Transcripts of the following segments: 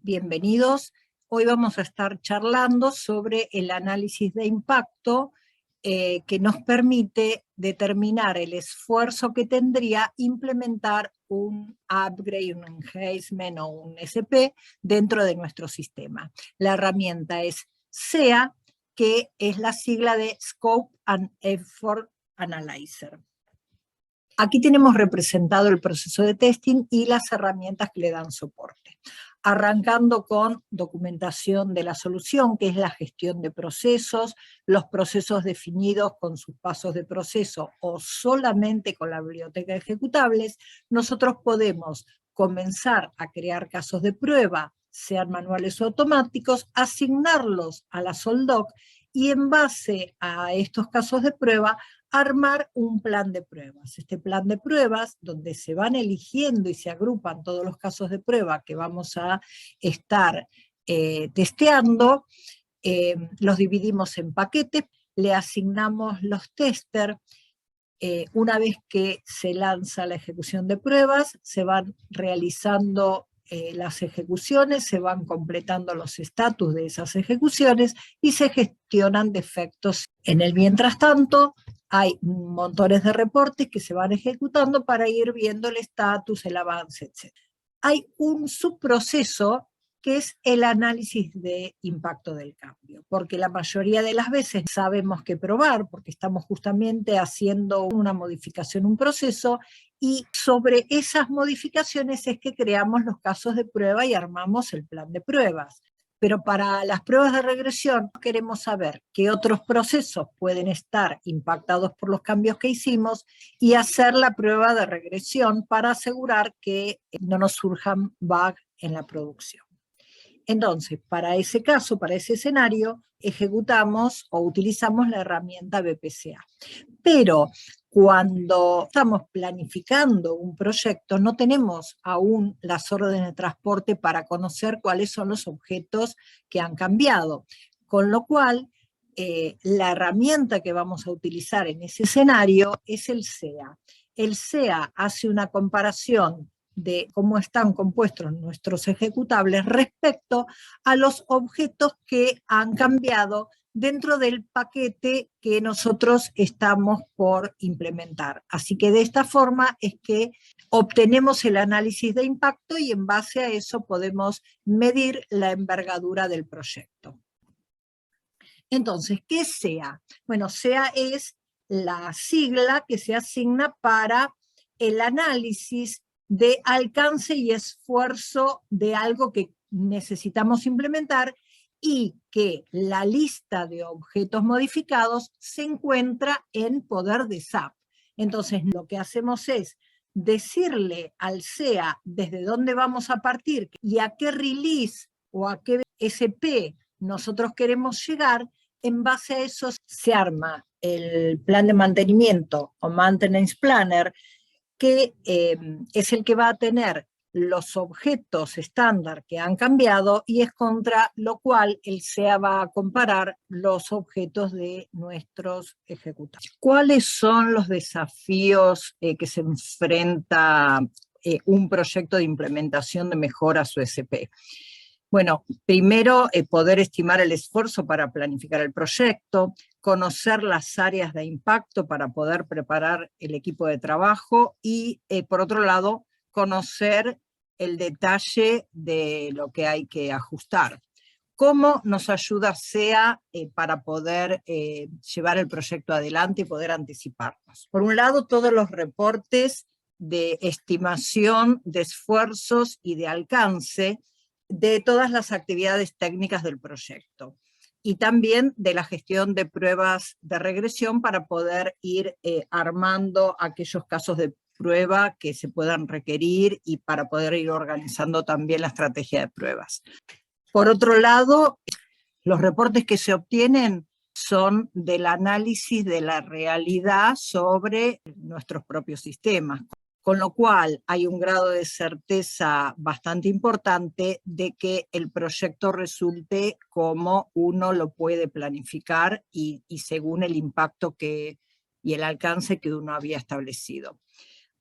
Bienvenidos. Hoy vamos a estar charlando sobre el análisis de impacto que nos permite determinar el esfuerzo que tendría implementar un upgrade, un enhancement o un SP dentro de nuestro sistema. La herramienta es SEA, que es la sigla de Scope and Effort Analyzer. Aquí tenemos representado el proceso de testing y las herramientas que le dan soporte. Arrancando con documentación de la solución, que es la gestión de procesos, los procesos definidos con sus pasos de proceso o solamente con la biblioteca de ejecutables, nosotros podemos comenzar a crear casos de prueba, sean manuales o automáticos, asignarlos a la SolDoc y en base a estos casos de prueba armar un plan de pruebas. Este plan de pruebas, donde se van eligiendo y se agrupan todos los casos de prueba que vamos a estar testeando, los dividimos en paquetes, le asignamos los testers. Una vez que se lanza la ejecución de pruebas, se van realizando las ejecuciones, se van completando los estatus de esas ejecuciones y se gestionan defectos. En el mientras tanto, hay montones de reportes que se van ejecutando para ir viendo el estatus, el avance, etc. Hay un subproceso que es el análisis de impacto del cambio, porque la mayoría de las veces sabemos qué probar, porque estamos justamente haciendo una modificación, un proceso, y sobre esas modificaciones es que creamos los casos de prueba y armamos el plan de pruebas. Pero para las pruebas de regresión queremos saber qué otros procesos pueden estar impactados por los cambios que hicimos y hacer la prueba de regresión para asegurar que no nos surjan bugs en la producción. Entonces, para ese caso, para ese escenario, ejecutamos o utilizamos la herramienta BPCA. Pero cuando estamos planificando un proyecto, no tenemos aún las órdenes de transporte para conocer cuáles son los objetos que han cambiado. Con lo cual, la herramienta que vamos a utilizar en ese escenario es el SEA. El SEA hace una comparación de cómo están compuestos nuestros ejecutables respecto a los objetos que han cambiado dentro del paquete que nosotros estamos por implementar. Así que de esta forma es que obtenemos el análisis de impacto y en base a eso podemos medir la envergadura del proyecto. Entonces, ¿qué es SEA? Bueno, SEA es la sigla que se asigna para el análisis de alcance y esfuerzo de algo que necesitamos implementar y que la lista de objetos modificados se encuentra en poder de SAP. Entonces, lo que hacemos es decirle al SEA desde dónde vamos a partir y a qué release o a qué SP nosotros queremos llegar. En base a eso se arma el plan de mantenimiento o Maintenance Planner, que es el que va a tener los objetos estándar que han cambiado y es contra lo cual el SEA va a comparar los objetos de nuestros ejecutables. ¿Cuáles son los desafíos que se enfrenta un proyecto de implementación de mejora a su SP? Bueno, primero, poder estimar el esfuerzo para planificar el proyecto, conocer las áreas de impacto para poder preparar el equipo de trabajo y, por otro lado, conocer el detalle de lo que hay que ajustar. ¿Cómo nos ayuda SEA para poder llevar el proyecto adelante y poder anticiparnos? Por un lado, todos los reportes de estimación de esfuerzos y de alcance de todas las actividades técnicas del proyecto y también de la gestión de pruebas de regresión para poder ir armando aquellos casos de prueba que se puedan requerir y para poder ir organizando también la estrategia de pruebas. Por otro lado, los reportes que se obtienen son del análisis de la realidad sobre nuestros propios sistemas, con lo cual hay un grado de certeza bastante importante de que el proyecto resulte como uno lo puede planificar y según el impacto y el alcance que uno había establecido.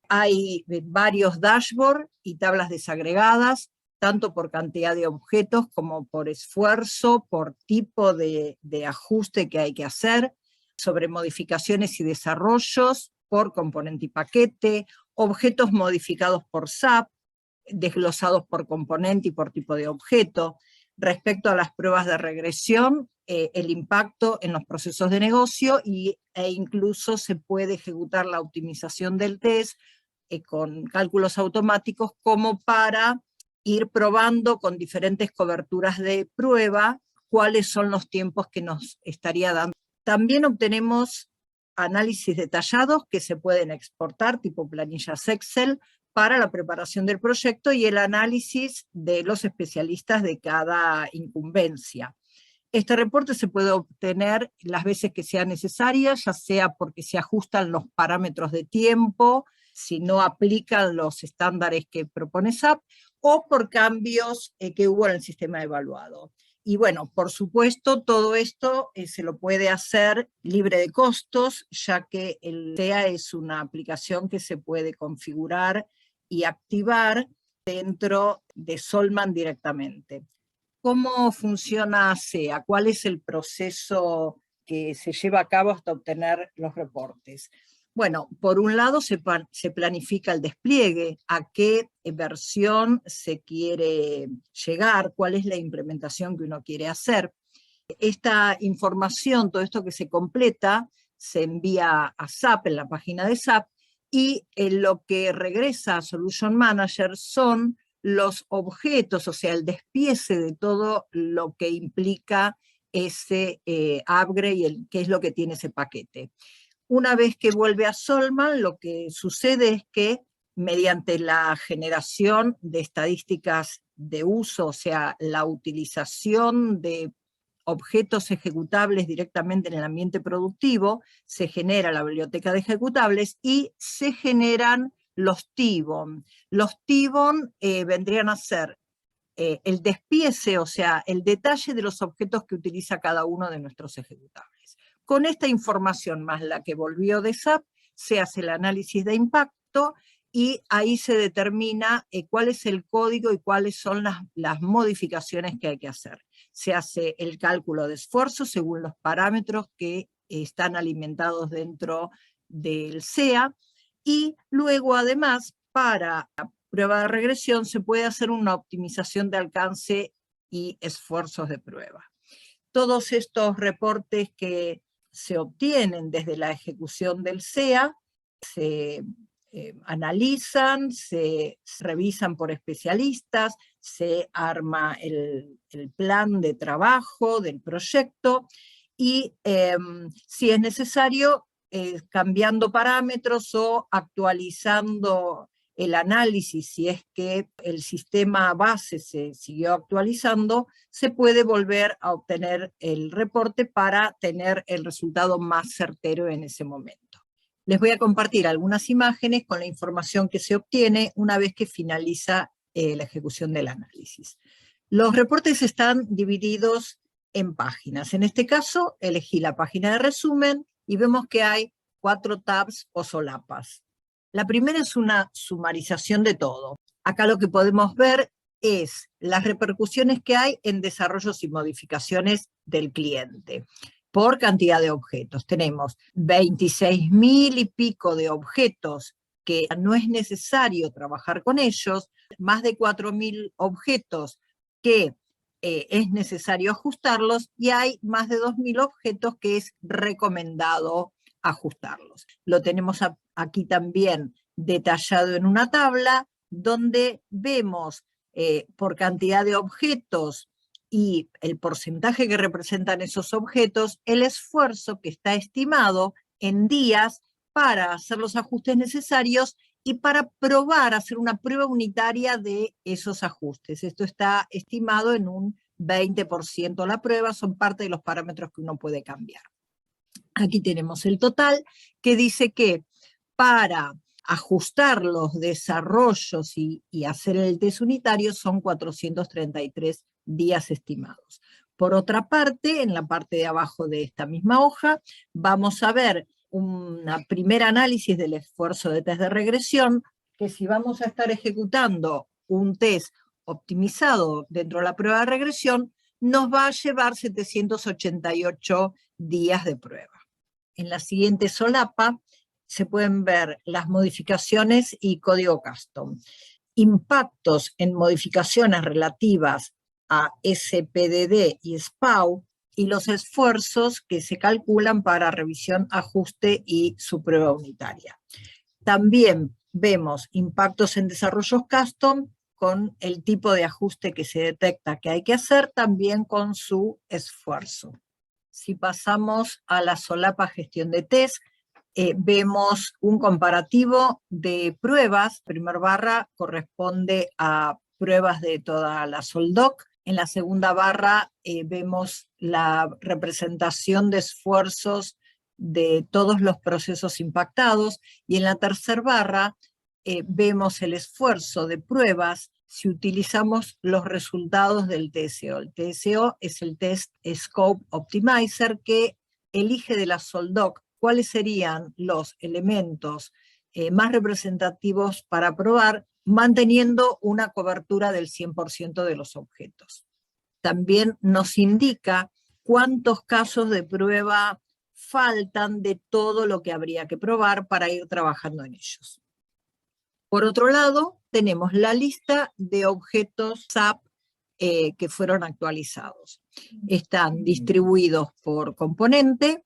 Hay varios dashboards y tablas desagregadas tanto por cantidad de objetos como por esfuerzo, por tipo de ajuste que hay que hacer, sobre modificaciones y desarrollos por componente y paquete, objetos modificados por SAP, desglosados por componente y por tipo de objeto. Respecto a las pruebas de regresión, el impacto en los procesos de negocio e incluso se puede ejecutar la optimización del test con cálculos automáticos como para ir probando con diferentes coberturas de prueba cuáles son los tiempos que nos estaría dando. También obtenemos análisis detallados que se pueden exportar, tipo planillas Excel, para la preparación del proyecto y el análisis de los especialistas de cada incumbencia. Este reporte se puede obtener las veces que sea necesaria, ya sea porque se ajustan los parámetros de tiempo, si no aplican los estándares que propone SAP, o por cambios que hubo en el sistema evaluado. Y bueno, por supuesto, todo esto se lo puede hacer libre de costos, ya que el SEA es una aplicación que se puede configurar y activar dentro de Solman directamente. ¿Cómo funciona SEA? ¿Cuál es el proceso que se lleva a cabo hasta obtener los reportes? Bueno, por un lado se planifica el despliegue, a qué versión se quiere llegar, cuál es la implementación que uno quiere hacer. Esta información, todo esto que se completa, se envía a SAP en la página de SAP, y lo que regresa a Solution Manager son los objetos, o sea, el despiece de todo lo que implica ese upgrade y qué es lo que tiene ese paquete. Una vez que vuelve a Solman, lo que sucede es que mediante la generación de estadísticas de uso, o sea, la utilización de objetos ejecutables directamente en el ambiente productivo, se genera la biblioteca de ejecutables y se generan los TIBON. Los TIBON vendrían a ser el despiece, o sea, el detalle de los objetos que utiliza cada uno de nuestros ejecutables. Con esta información más la que volvió de SAP, se hace el análisis de impacto y ahí se determina cuál es el código y cuáles son las modificaciones que hay que hacer. Se hace el cálculo de esfuerzo según los parámetros que están alimentados dentro del SEA, y luego además para la prueba de regresión se puede hacer una optimización de alcance y esfuerzos de prueba. Todos estos reportes que se obtienen desde la ejecución del SEA se analizan, se revisan por especialistas, se arma el plan de trabajo del proyecto y si es necesario, cambiando parámetros o actualizando el análisis, si es que el sistema base se siguió actualizando, se puede volver a obtener el reporte para tener el resultado más certero en ese momento. Les voy a compartir algunas imágenes con la información que se obtiene una vez que finaliza la ejecución del análisis. Los reportes están divididos en páginas. En este caso, elegí la página de resumen y vemos que hay 4 tabs o solapas. La primera es una sumarización de todo. Acá lo que podemos ver es las repercusiones que hay en desarrollos y modificaciones del cliente por cantidad de objetos. Tenemos 26.000 y pico de objetos que no es necesario trabajar con ellos, más de 4.000 objetos que es necesario ajustarlos, y hay más de 2.000 objetos que es recomendado ajustarlos. Lo tenemos aquí también detallado en una tabla donde vemos por cantidad de objetos y el porcentaje que representan esos objetos, el esfuerzo que está estimado en días para hacer los ajustes necesarios y para probar, hacer una prueba unitaria de esos ajustes. Esto está estimado en un 20% la prueba, son parte de los parámetros que uno puede cambiar. Aquí tenemos el total, que dice que para ajustar los desarrollos y hacer el test unitario son 433 días estimados. Por otra parte, en la parte de abajo de esta misma hoja, vamos a ver un primer análisis del esfuerzo de test de regresión, que si vamos a estar ejecutando un test optimizado dentro de la prueba de regresión, nos va a llevar 788 días de prueba. En la siguiente solapa se pueden ver las modificaciones y código custom. Impactos en modificaciones relativas a SPDD y SPAU y los esfuerzos que se calculan para revisión, ajuste y su prueba unitaria. También vemos impactos en desarrollos custom con el tipo de ajuste que se detecta que hay que hacer, también con su esfuerzo. Si pasamos a la solapa gestión de test, vemos un comparativo de pruebas. Primer barra corresponde a pruebas de toda la Soldoc. En la segunda barra vemos la representación de esfuerzos de todos los procesos impactados, y en la tercera barra vemos el esfuerzo de pruebas si utilizamos los resultados del TSO. El TSO es el Test Scope Optimizer, que elige de la Soldoc cuáles serían los elementos más representativos para probar, manteniendo una cobertura del 100% de los objetos. También nos indica cuántos casos de prueba faltan de todo lo que habría que probar para ir trabajando en ellos. Por otro lado, tenemos la lista de objetos SAP que fueron actualizados. Están distribuidos por componente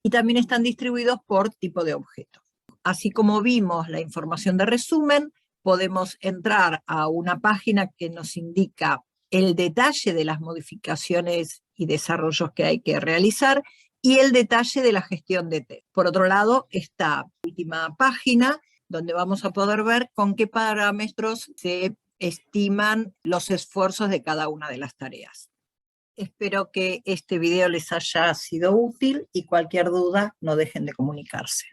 y también están distribuidos por tipo de objeto. Así como vimos la información de resumen, podemos entrar a una página que nos indica el detalle de las modificaciones y desarrollos que hay que realizar y el detalle de la gestión de test. Por otro lado, esta última página, donde vamos a poder ver con qué parámetros se estiman los esfuerzos de cada una de las tareas. Espero que este video les haya sido útil y cualquier duda no dejen de comunicarse.